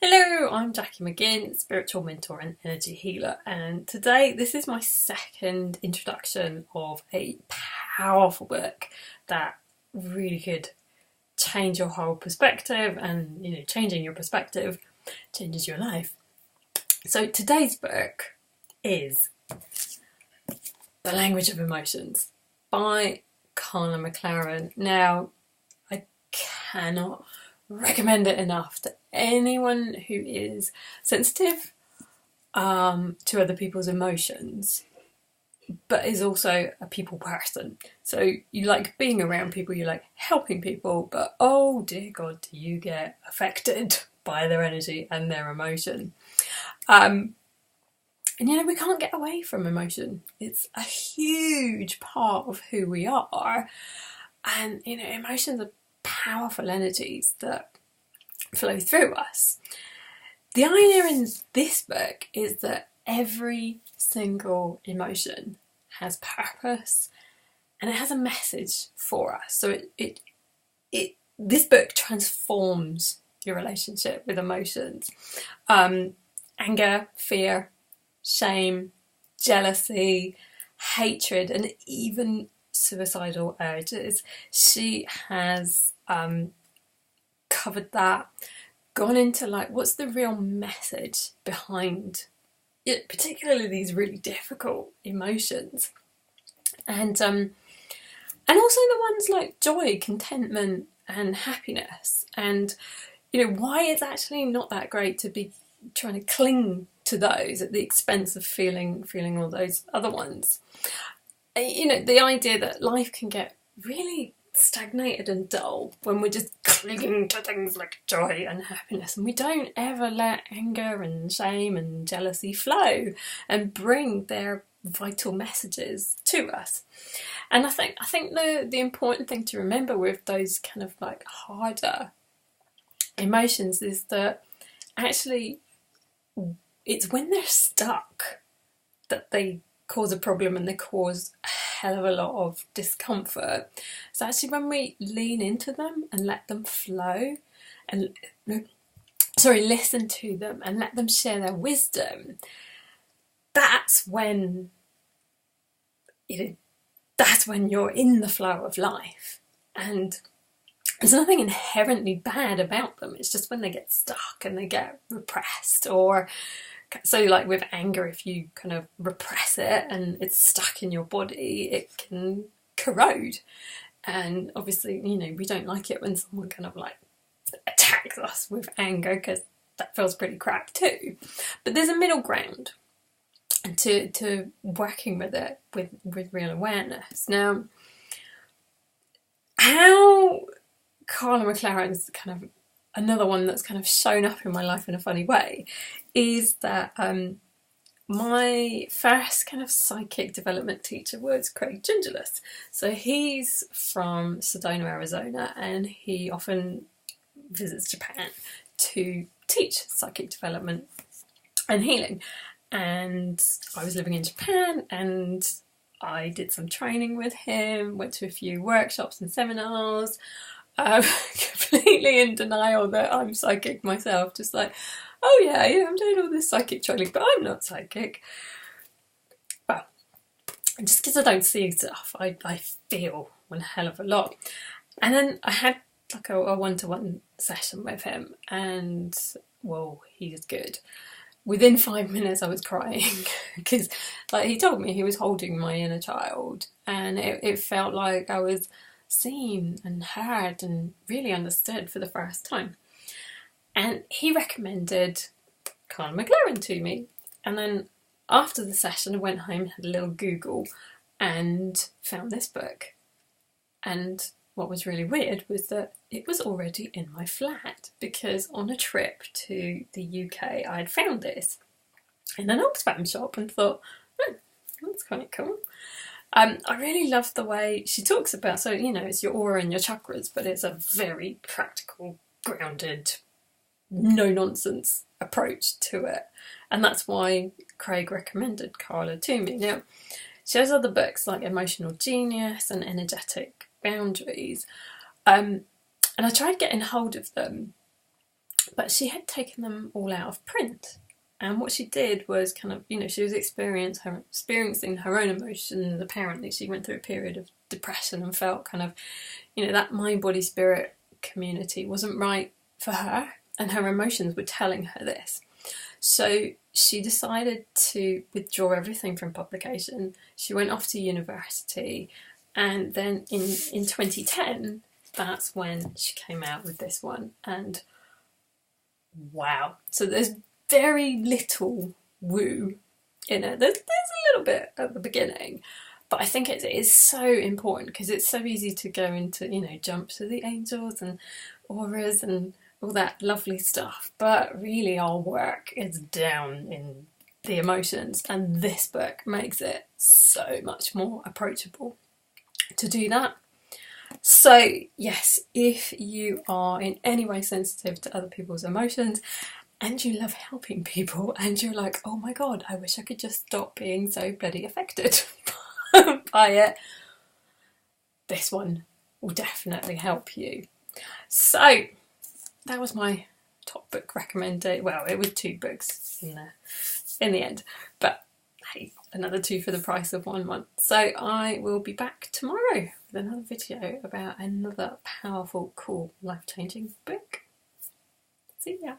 Hello, I'm Jackie McGinn, spiritual mentor and energy healer, and today this is my second introduction of a powerful book that really could change your whole perspective, and changing your perspective changes your life. So today's book is The Language of Emotions by Carla McLaren. Now, I cannot recommend it enough to anyone who is sensitive to other people's emotions, but is also a people person. So you like being around people, you like helping people, but oh dear God, do you get affected by their energy and their emotion. And we can't get away from emotion. It's a huge part of who we are. And emotions are powerful energies that flow through us. The idea in this book is that every single emotion has purpose and it has a message for us. So this book transforms your relationship with emotions. Anger, fear, shame, jealousy, hatred, and even suicidal urges. She has covered that, gone into what's the real message behind it, particularly these really difficult emotions, and also the ones like joy, contentment, and happiness, and why it's actually not that great to be trying to cling to those at the expense of feeling all those other ones. The idea that life can get really stagnated and dull when we're just clinging to things like joy and happiness, and we don't ever let anger and shame and jealousy flow and bring their vital messages to us. And I think the important thing to remember with those kind of harder emotions is that actually it's when they're stuck that they cause a problem, and they cause a hell of a lot of discomfort. So actually when we lean into them and let them flow and listen to them and let them share their wisdom, that's when you're in the flow of life. And there's nothing inherently bad about them. It's just when they get stuck and they get repressed, or so with anger, if you kind of repress it and it's stuck in your body, it can corrode. And obviously, we don't like it when someone kind of attacks us with anger, because that feels pretty crap too. But there's a middle ground to working with it with real awareness. Now, how Carla McLaren's kind of another one that's kind of shown up in my life in a funny way is that my first kind of psychic development teacher was Craig Gingerless. So he's from Sedona, Arizona, and he often visits Japan to teach psychic development and healing. And I was living in Japan, and I did some training with him, went to a few workshops and seminars. Completely in denial that I'm psychic myself, just oh yeah, I'm doing all this psychic training, but I'm not psychic. Well, just because I don't see stuff, I feel one hell of a lot. And then I had a one-to-one session with him, and whoa, he was good. Within 5 minutes I was crying because he told me he was holding my inner child, and it felt like I was seen and heard and really understood for the first time. And he recommended Carla McLaren to me. And then after the session, I went home, had a little Google, and found this book. And what was really weird was that it was already in my flat, because on a trip to the UK I had found this in an Oxfam shop and thought, oh, that's quite cool. I really love the way she talks about, so it's your aura and your chakras, but it's a very practical, grounded, no nonsense approach to it, and that's why Craig recommended Carla to me. Now, she has other books like Emotional Genius and Energetic Boundaries, and I tried getting hold of them, but she had taken them all out of print. And what she did was kind of, she was experiencing her own emotions. Apparently, she went through a period of depression and felt kind of, that mind, body, spirit community wasn't right for her, and her emotions were telling her this. So she decided to withdraw everything from publication. She went off to university, and then in 2010, that's when she came out with this one. And wow, so there's very little woo in it. There's a little bit at the beginning, but I think it is so important because it's so easy to go into, jump to the angels and auras and all that lovely stuff. But really our work is down in the emotions, and this book makes it so much more approachable to do that. So yes, if you are in any way sensitive to other people's emotions and you love helping people and you're like, oh my god, I wish I could just stop being so bloody affected by it, this one will definitely help you. So that was my top book recommendation. Well, it was 2 books in the end, but hey, another 2 for the price of 1 month. So I will be back tomorrow with another video about another powerful, cool, life-changing book. See ya.